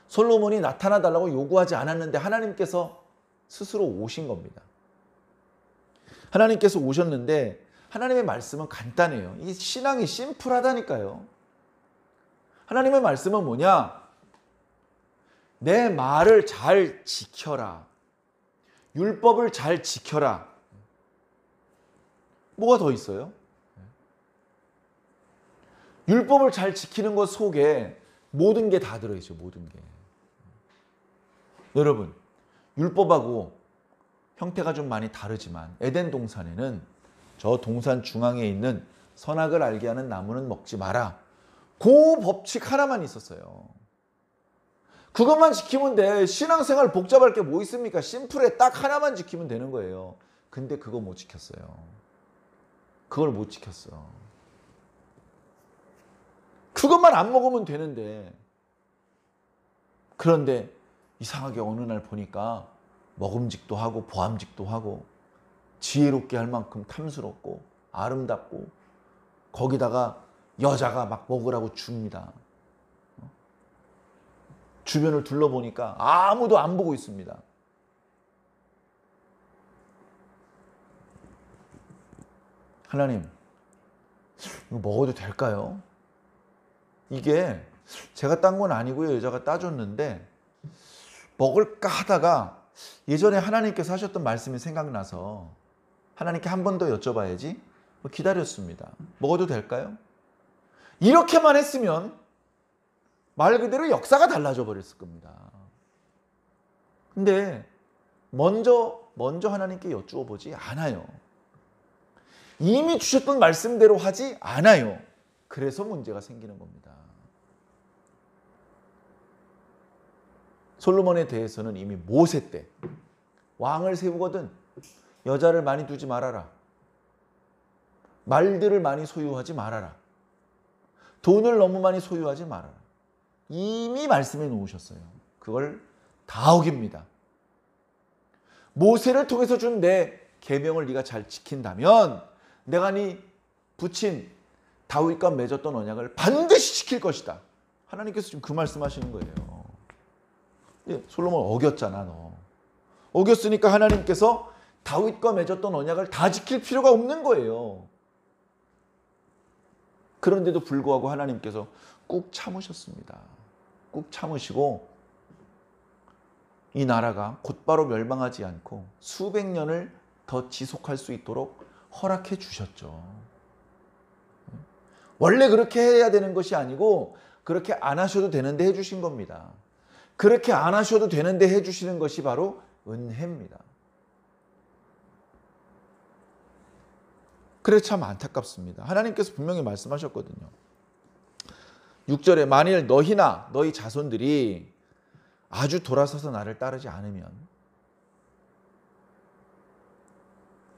Speaker 1: 솔로몬이 나타나 달라고 요구하지 않았는데 하나님께서 스스로 오신 겁니다. 하나님께서 오셨는데 하나님의 말씀은 간단해요. 이 신앙이 심플하다니까요. 하나님의 말씀은 뭐냐? 내 말을 잘 지켜라. 율법을 잘 지켜라. 뭐가 더 있어요? 율법을 잘 지키는 것 속에 모든 게 다 들어있죠. 모든 게. 여러분, 율법하고 형태가 좀 많이 다르지만 에덴 동산에는 저 동산 중앙에 있는 선악을 알게 하는 나무는 먹지 마라. 그 법칙 하나만 있었어요. 그것만 지키면 돼. 신앙생활 복잡할 게 뭐 있습니까? 심플해. 딱 하나만 지키면 되는 거예요. 근데 그거 못 지켰어요. 그걸 못 지켰어. 그것만 안 먹으면 되는데. 그런데 이상하게 어느 날 보니까 먹음직도 하고 보암직도 하고 지혜롭게 할 만큼 탐스럽고 아름답고 거기다가 여자가 막 먹으라고 줍니다. 주변을 둘러보니까 아무도 안 보고 있습니다. 하나님, 이거 먹어도 될까요? 이게 제가 딴 건 아니고요. 여자가 따줬는데 먹을까 하다가 예전에 하나님께서 하셨던 말씀이 생각나서 하나님께 한 번 더 여쭤봐야지 기다렸습니다. 먹어도 될까요? 이렇게만 했으면 말 그대로 역사가 달라져 버렸을 겁니다. 근데 먼저 하나님께 여쭈어 보지 않아요. 이미 주셨던 말씀대로 하지 않아요. 그래서 문제가 생기는 겁니다. 솔로몬에 대해서는 이미 모세 때 왕을 세우거든 여자를 많이 두지 말아라. 말들을 많이 소유하지 말아라. 돈을 너무 많이 소유하지 말아라. 이미 말씀해 놓으셨어요. 그걸 다 어깁니다. 모세를 통해서 준 내 계명을 네가 잘 지킨다면 내가 네 부친 다윗과 맺었던 언약을 반드시 지킬 것이다. 하나님께서 지금 그 말씀하시는 거예요. 솔로몬 어겼잖아 너. 어겼으니까 하나님께서 다윗과 맺었던 언약을 다 지킬 필요가 없는 거예요. 그런데도 불구하고 하나님께서 꾹 참으셨습니다. 꾹 참으시고 이 나라가 곧바로 멸망하지 않고 수백 년을 더 지속할 수 있도록 허락해 주셨죠. 원래 그렇게 해야 되는 것이 아니고 그렇게 안 하셔도 되는데 해주신 겁니다. 그렇게 안 하셔도 되는데 해주시는 것이 바로 은혜입니다. 그래서 참 안타깝습니다. 하나님께서 분명히 말씀하셨거든요. 6절에 만일 너희나 너희 자손들이 아주 돌아서서 나를 따르지 않으면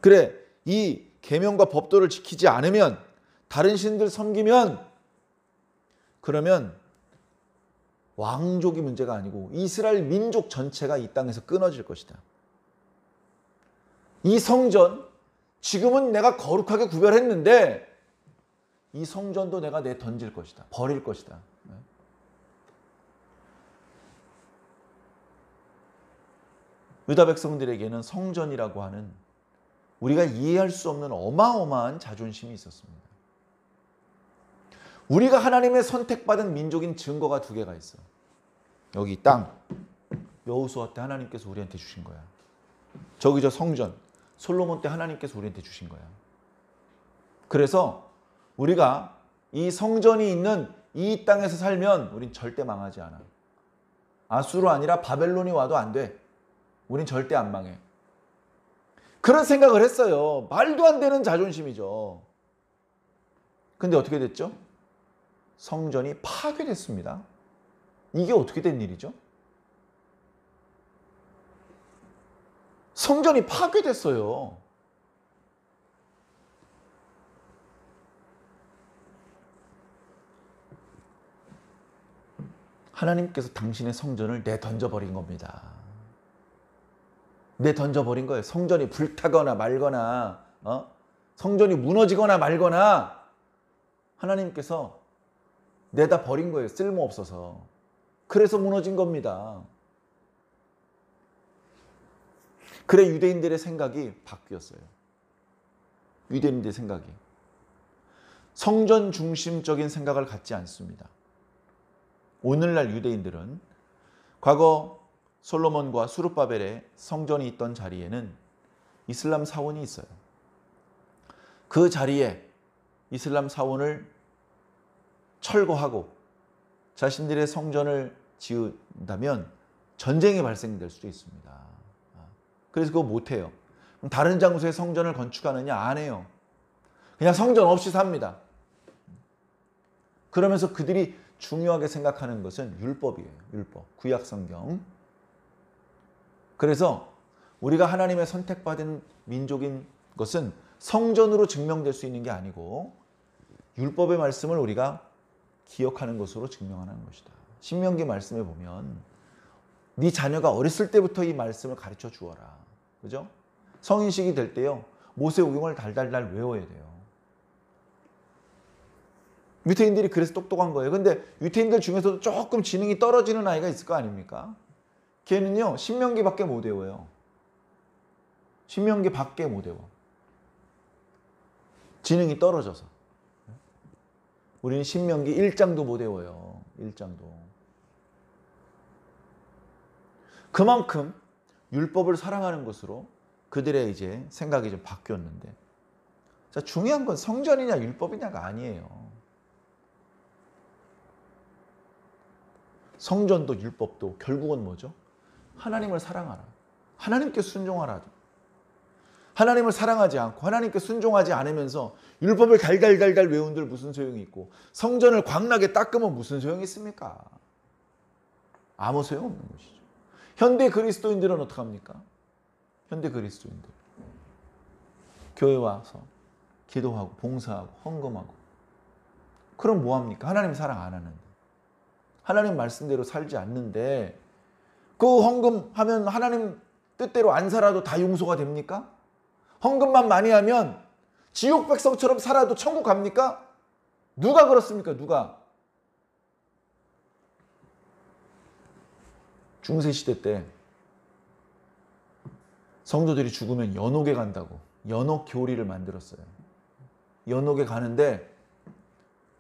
Speaker 1: 그래 이 계명과 법도를 지키지 않으면 다른 신들 섬기면 그러면 왕족이 문제가 아니고 이스라엘 민족 전체가 이 땅에서 끊어질 것이다. 이 성전 지금은 내가 거룩하게 구별했는데 이 성전도 내가 내던질 것이다. 버릴 것이다. 유다 백성들에게는 성전이라고 하는 우리가 이해할 수 없는 어마어마한 자존심이 있었습니다. 우리가 하나님의 선택받은 민족인 증거가 두 개가 있어. 여기 땅, 여호수아 때 하나님께서 우리한테 주신 거야. 저기 저 성전, 솔로몬 때 하나님께서 우리한테 주신 거야. 그래서 우리가 이 성전이 있는 이 땅에서 살면 우린 절대 망하지 않아. 아수르 아니라 바벨론이 와도 안 돼. 우린 절대 안 망해. 그런 생각을 했어요. 말도 안 되는 자존심이죠. 근데 어떻게 됐죠? 성전이 파괴됐습니다. 이게 어떻게 된 일이죠? 성전이 파괴됐어요. 하나님께서 당신의 성전을 내던져버린 겁니다. 내던져버린 거예요. 성전이 불타거나 말거나 성전이 무너지거나 말거나 하나님께서 내다 버린 거예요. 쓸모없어서. 그래서 무너진 겁니다. 그래 유대인들의 생각이 바뀌었어요. 유대인들의 생각이. 성전 중심적인 생각을 갖지 않습니다. 오늘날 유대인들은 과거 솔로몬과 수룹바벨의 성전이 있던 자리에는 이슬람 사원이 있어요. 그 자리에 이슬람 사원을 철거하고 자신들의 성전을 지은다면 전쟁이 발생될 수도 있습니다. 그래서 그거 못해요. 그럼 다른 장소에 성전을 건축하느냐? 안 해요. 그냥 성전 없이 삽니다. 그러면서 그들이 중요하게 생각하는 것은 율법이에요. 율법, 구약 성경. 그래서 우리가 하나님의 선택받은 민족인 것은 성전으로 증명될 수 있는 게 아니고 율법의 말씀을 우리가 기억하는 것으로 증명하는 것이다. 신명기 말씀에 보면 네 자녀가 어렸을 때부터 이 말씀을 가르쳐 주어라. 그죠? 성인식이 될 때요. 모세오경을 달달달 외워야 돼요. 유태인들이 그래서 똑똑한 거예요. 근데 유태인들 중에서도 조금 지능이 떨어지는 아이가 있을 거 아닙니까? 걔는요. 신명기밖에 못 외워요. 신명기밖에 못 외워. 지능이 떨어져서. 우리는 신명기 1장도 못 외워요. 1장도. 그만큼 율법을 사랑하는 것으로 그들의 이제 생각이 좀 바뀌었는데, 자, 중요한 건 성전이냐 율법이냐가 아니에요. 성전도 율법도 결국은 뭐죠? 하나님을 사랑하라. 하나님께 순종하라. 하나님을 사랑하지 않고 하나님께 순종하지 않으면서 율법을 달달달달 외운들 무슨 소용이 있고 성전을 광나게 닦으면 무슨 소용이 있습니까? 아무 소용없는 것이죠. 현대 그리스도인들은 어떡합니까? 현대 그리스도인들. 교회 와서 기도하고 봉사하고 헌금하고. 그럼 뭐합니까? 하나님 사랑 안 하는데. 하나님 말씀대로 살지 않는데 그 헌금하면 하나님 뜻대로 안 살아도 다 용서가 됩니까? 헌금만 많이 하면 지옥 백성처럼 살아도 천국 갑니까? 누가 그렇습니까? 누가? 중세시대 때 성도들이 죽으면 연옥에 간다고 연옥 교리를 만들었어요. 연옥에 가는데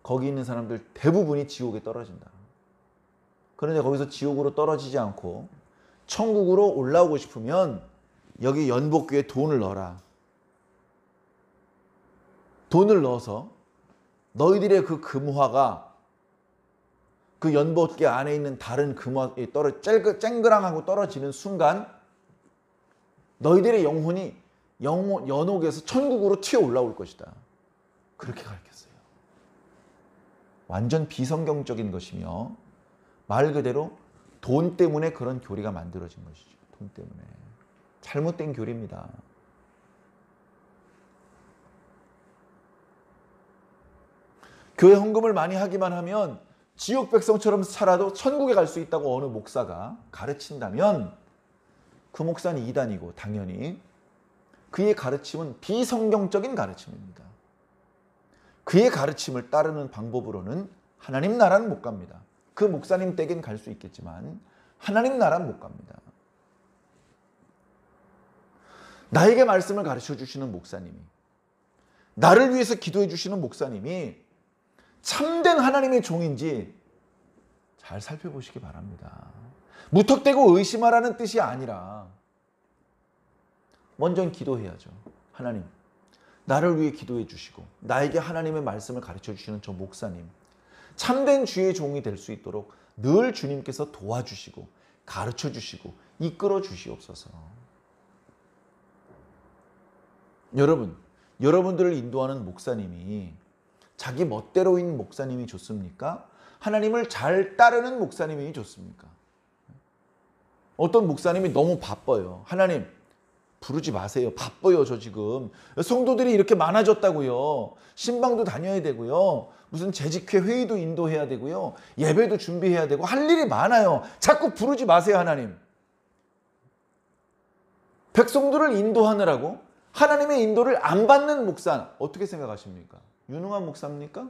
Speaker 1: 거기 있는 사람들 대부분이 지옥에 떨어진다. 그런데 거기서 지옥으로 떨어지지 않고 천국으로 올라오고 싶으면 여기 연복교에 돈을 넣어라. 돈을 넣어서 너희들의 그 금화가 그 연복교 안에 있는 다른 금화에 쨍그랑하고 떨어지는 순간 너희들의 영혼이 연옥에서 천국으로 튀어 올라올 것이다. 그렇게 가르쳤어요. 완전 비성경적인 것이며 말 그대로 돈 때문에 그런 교리가 만들어진 것이죠. 돈 때문에. 잘못된 교리입니다. 교회 헌금을 많이 하기만 하면 지옥 백성처럼 살아도 천국에 갈 수 있다고 어느 목사가 가르친다면 그 목사는 이단이고 당연히 그의 가르침은 비성경적인 가르침입니다. 그의 가르침을 따르는 방법으로는 하나님 나라는 못 갑니다. 그 목사님 댁엔 갈 수 있겠지만 하나님 나라는 못 갑니다. 나에게 말씀을 가르쳐 주시는 목사님이, 나를 위해서 기도해 주시는 목사님이 참된 하나님의 종인지 잘 살펴보시기 바랍니다. 무턱대고 의심하라는 뜻이 아니라 먼저 기도해야죠. 하나님, 나를 위해 기도해 주시고 나에게 하나님의 말씀을 가르쳐 주시는 저 목사님, 참된 주의 종이 될 수 있도록 늘 주님께서 도와주시고 가르쳐 주시고 이끌어 주시옵소서. 여러분, 여러분들을 인도하는 목사님이 자기 멋대로인 목사님이 좋습니까? 하나님을 잘 따르는 목사님이 좋습니까? 어떤 목사님이 너무 바빠요. 하나님 부르지 마세요. 바빠요, 저 지금. 성도들이 이렇게 많아졌다고요. 신방도 다녀야 되고요. 무슨 재직회 회의도 인도해야 되고요. 예배도 준비해야 되고 할 일이 많아요. 자꾸 부르지 마세요, 하나님. 백성들을 인도하느라고 하나님의 인도를 안 받는 목사 어떻게 생각하십니까? 유능한 목사입니까?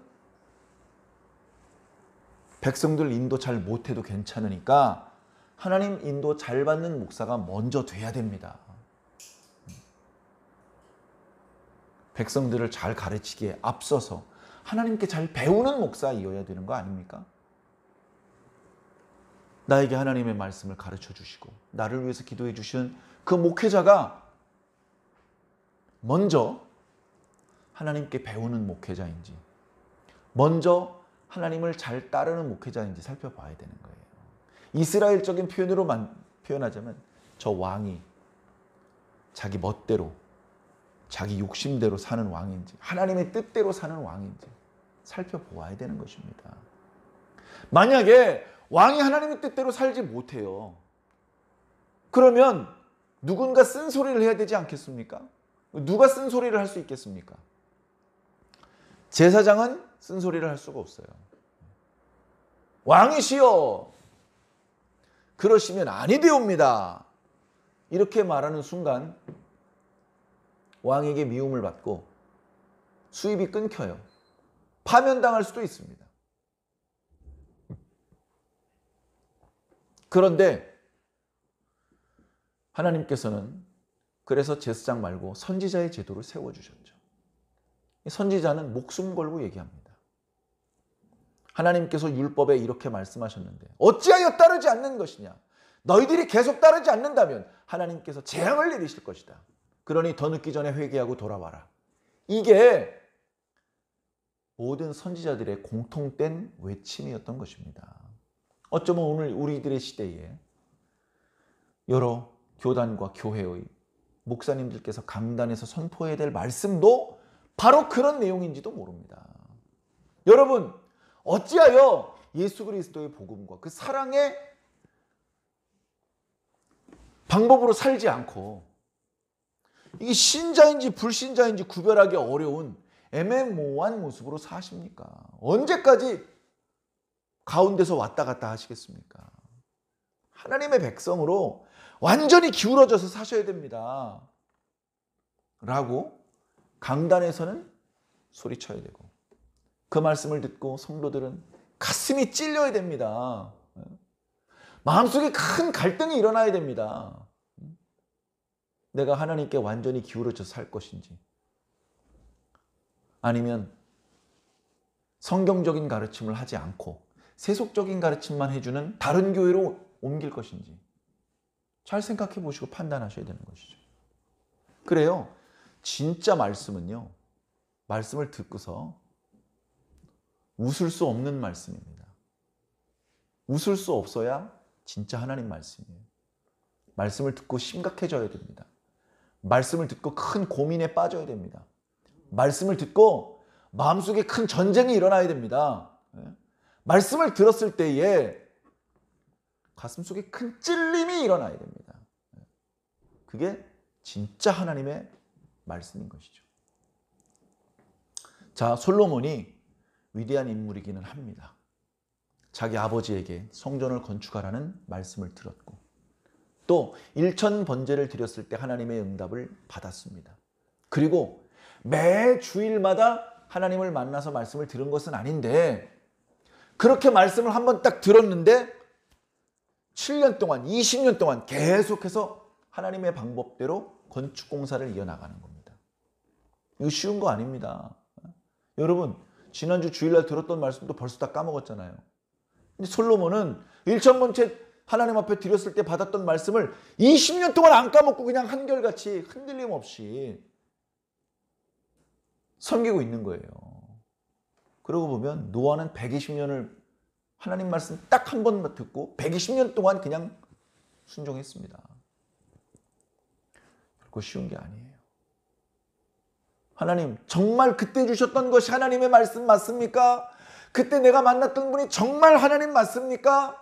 Speaker 1: 백성들 인도 잘 못해도 괜찮으니까 하나님 인도 잘 받는 목사가 먼저 돼야 됩니다. 백성들을 잘 가르치기에 앞서서 하나님께 잘 배우는 목사이어야 되는 거 아닙니까? 나에게 하나님의 말씀을 가르쳐 주시고 나를 위해서 기도해 주신 그 목회자가 먼저 하나님께 배우는 목회자인지 먼저 하나님을 잘 따르는 목회자인지 살펴봐야 되는 거예요. 이스라엘적인 표현으로 표현하자면 저 왕이 자기 멋대로 자기 욕심대로 사는 왕인지 하나님의 뜻대로 사는 왕인지 살펴보아야 되는 것입니다. 만약에 왕이 하나님의 뜻대로 살지 못해요. 그러면 누군가 쓴소리를 해야 되지 않겠습니까? 누가 쓴소리를 할 수 있겠습니까? 제사장은 쓴소리를 할 수가 없어요. 왕이시여 그러시면 아니 되옵니다. 이렇게 말하는 순간 왕에게 미움을 받고 수입이 끊겨요. 파면당할 수도 있습니다. 그런데 하나님께서는 그래서 제사장 말고 선지자의 제도를 세워주셨죠. 선지자는 목숨 걸고 얘기합니다. 하나님께서 율법에 이렇게 말씀하셨는데 어찌하여 따르지 않는 것이냐? 너희들이 계속 따르지 않는다면 하나님께서 재앙을 내리실 것이다. 그러니 더 늦기 전에 회개하고 돌아와라. 이게 모든 선지자들의 공통된 외침이었던 것입니다. 어쩌면 오늘 우리들의 시대에 여러 교단과 교회의 목사님들께서 강단에서 선포해야 될 말씀도 바로 그런 내용인지도 모릅니다. 여러분, 어찌하여 예수 그리스도의 복음과 그 사랑의 방법으로 살지 않고 이게 신자인지 불신자인지 구별하기 어려운 애매모호한 모습으로 사십니까? 언제까지 가운데서 왔다 갔다 하시겠습니까? 하나님의 백성으로 완전히 기울어져서 사셔야 됩니다. 라고 강단에서는 소리쳐야 되고 그 말씀을 듣고 성도들은 가슴이 찔려야 됩니다. 마음속에 큰 갈등이 일어나야 됩니다. 내가 하나님께 완전히 기울어져 살 것인지 아니면 성경적인 가르침을 하지 않고 세속적인 가르침만 해주는 다른 교회로 옮길 것인지 잘 생각해 보시고 판단하셔야 되는 것이죠. 그래요. 진짜 말씀은요. 말씀을 듣고서 웃을 수 없는 말씀입니다. 웃을 수 없어야 진짜 하나님 말씀이에요. 말씀을 듣고 심각해져야 됩니다. 말씀을 듣고 큰 고민에 빠져야 됩니다. 말씀을 듣고 마음속에 큰 전쟁이 일어나야 됩니다. 말씀을 들었을 때에 가슴속에 큰 찔림이 일어나야 됩니다. 그게 진짜 하나님의 말씀인 것이죠. 자, 솔로몬이 위대한 인물이기는 합니다. 자기 아버지에게 성전을 건축하라는 말씀을 들었고 또 1천 번제를 드렸을 때 하나님의 응답을 받았습니다. 그리고 매 주일마다 하나님을 만나서 말씀을 들은 것은 아닌데 그렇게 말씀을 한번 딱 들었는데 7년 동안 20년 동안 계속해서 하나님의 방법대로 건축공사를 이어나가는 겁니다. 이거 쉬운 거 아닙니다. 여러분 지난주 주일날 들었던 말씀도 벌써 다 까먹었잖아요. 근데 솔로몬은 1천 번째 하나님 앞에 드렸을 때 받았던 말씀을 20년 동안 안 까먹고 그냥 한결같이 흔들림 없이 섬기고 있는 거예요. 그러고 보면 노아는 120년을 하나님 말씀 딱 한 번만 듣고 120년 동안 그냥 순종했습니다. 그거 쉬운 게 아니에요. 하나님, 정말 그때 주셨던 것이 하나님의 말씀 맞습니까? 그때 내가 만났던 분이 정말 하나님 맞습니까?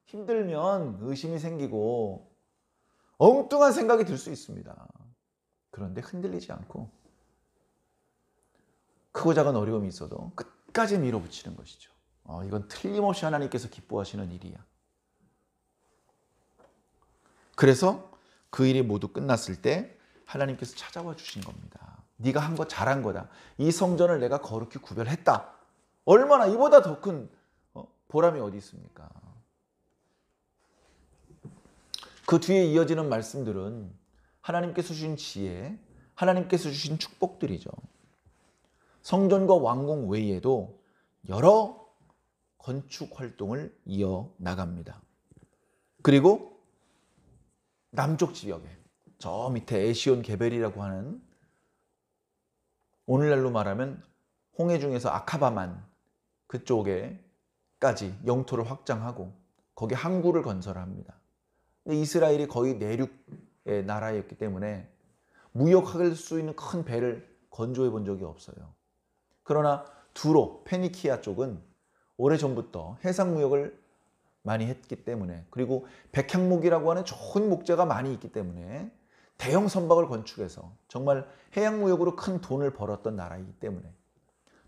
Speaker 1: 힘들면 의심이 생기고 엉뚱한 생각이 들 수 있습니다. 그런데 흔들리지 않고 크고 작은 어려움이 있어도 끝까지 밀어붙이는 것이죠. 이건 틀림없이 하나님께서 기뻐하시는 일이야. 그래서 그 일이 모두 끝났을 때 하나님께서 찾아와 주신 겁니다. 네가 한 거 잘한 거다. 이 성전을 내가 거룩히 구별했다. 얼마나 이보다 더 큰 보람이 어디 있습니까? 그 뒤에 이어지는 말씀들은 하나님께서 주신 지혜, 하나님께서 주신 축복들이죠. 성전과 왕궁 외에도 여러 건축 활동을 이어나갑니다. 그리고 남쪽 지역에 저 밑에 에시온 게벨이라고 하는, 오늘날로 말하면 홍해 중에서 아카바만 그쪽에까지 영토를 확장하고 거기에 항구를 건설합니다. 근데 이스라엘이 거의 내륙의 나라였기 때문에 무역할 수 있는 큰 배를 건조해 본 적이 없어요. 그러나 두로, 페니키아 쪽은 오래전부터 해상 무역을 많이 했기 때문에, 그리고 백향목이라고 하는 좋은 목재가 많이 있기 때문에 대형 선박을 건축해서 정말 해양 무역으로 큰 돈을 벌었던 나라이기 때문에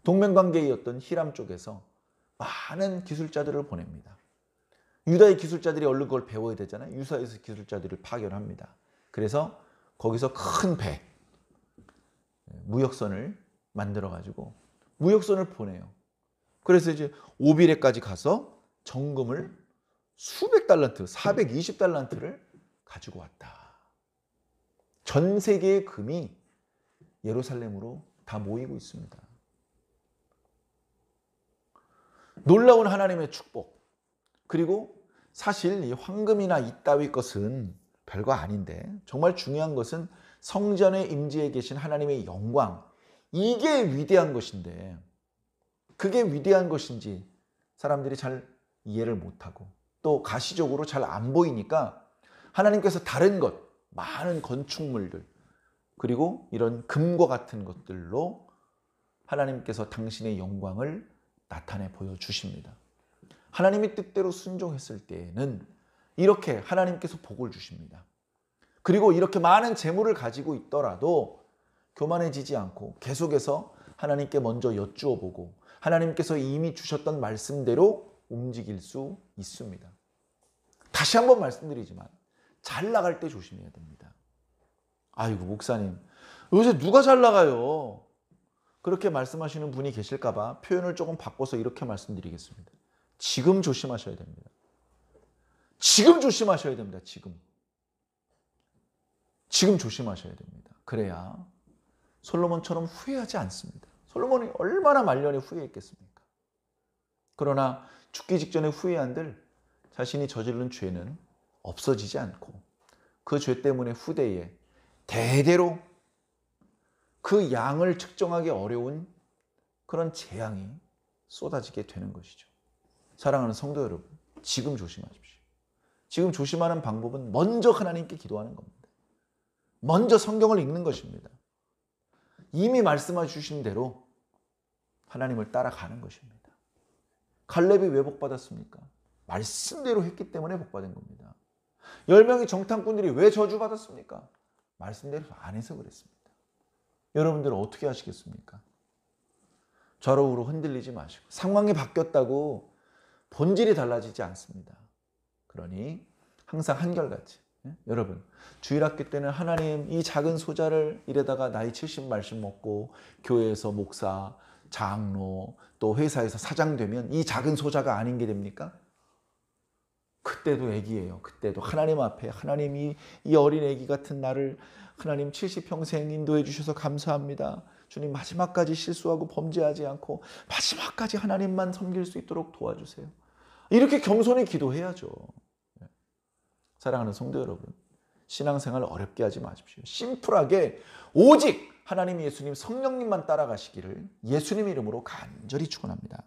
Speaker 1: 동맹관계였던 히람 쪽에서 많은 기술자들을 보냅니다. 유다의 기술자들이 얼른 그걸 배워야 되잖아요. 유다에서 기술자들을 파견합니다. 그래서 거기서 큰 배, 무역선을 만들어가지고 무역선을 보내요. 그래서 이제 오빌에까지 가서 정금을 수백 달란트, 420달란트를 가지고 왔다. 전 세계의 금이 예루살렘으로 다 모이고 있습니다. 놀라운 하나님의 축복. 그리고 사실 이 황금이나 이따위 것은 별거 아닌데, 정말 중요한 것은 성전의 임재에 계신 하나님의 영광, 이게 위대한 것인데, 그게 위대한 것인지 사람들이 잘 이해를 못하고 또 가시적으로 잘 안 보이니까 하나님께서 다른 것, 많은 건축물들, 그리고 이런 금과 같은 것들로 하나님께서 당신의 영광을 나타내 보여주십니다. 하나님의 뜻대로 순종했을 때에는 이렇게 하나님께서 복을 주십니다. 그리고 이렇게 많은 재물을 가지고 있더라도 교만해지지 않고 계속해서 하나님께 먼저 여쭈어보고 하나님께서 이미 주셨던 말씀대로 움직일 수 있습니다. 다시 한번 말씀드리지만 잘 나갈 때 조심해야 됩니다. 아이고 목사님, 요새 누가 잘 나가요? 그렇게 말씀하시는 분이 계실까 봐 표현을 조금 바꿔서 이렇게 말씀드리겠습니다. 지금 조심하셔야 됩니다. 지금 조심하셔야 됩니다. 지금 조심하셔야 됩니다. 그래야 솔로몬처럼 후회하지 않습니다. 솔로몬이 얼마나 말년에 후회했겠습니까? 그러나 죽기 직전에 후회한들 자신이 저지른 죄는 없어지지 않고 그 죄 때문에 후대에 대대로 그 양을 측정하기 어려운 그런 재앙이 쏟아지게 되는 것이죠. 사랑하는 성도 여러분, 지금 조심하십시오. 지금 조심하는 방법은 먼저 하나님께 기도하는 겁니다. 먼저 성경을 읽는 것입니다. 이미 말씀해 주신 대로 하나님을 따라가는 것입니다. 갈렙이 왜 복받았습니까? 말씀대로 했기 때문에 복받은 겁니다. 10명의 정탐꾼들이 왜 저주받았습니까? 말씀대로 안 해서 그랬습니다. 여러분들은 어떻게 하시겠습니까? 좌로우로 흔들리지 마시고, 상황이 바뀌었다고 본질이 달라지지 않습니다. 그러니 항상 한결같이, 여러분 주일학교 때는 하나님, 이 작은 소자를 이래다가 나이 70 말씀 먹고 교회에서 목사, 장로, 또 회사에서 사장 되면 이 작은 소자가 아닌 게 됩니까? 그때도 애기예요. 그때도 하나님 앞에, 하나님이 이 어린 애기 같은 나를 하나님 70평생 인도해 주셔서 감사합니다. 주님, 마지막까지 실수하고 범죄하지 않고 마지막까지 하나님만 섬길 수 있도록 도와주세요. 이렇게 겸손히 기도해야죠. 사랑하는 성도 여러분, 신앙생활 어렵게 하지 마십시오. 심플하게 오직 하나님, 예수님, 성령님만 따라가시기를 예수님 이름으로 간절히 축원합니다.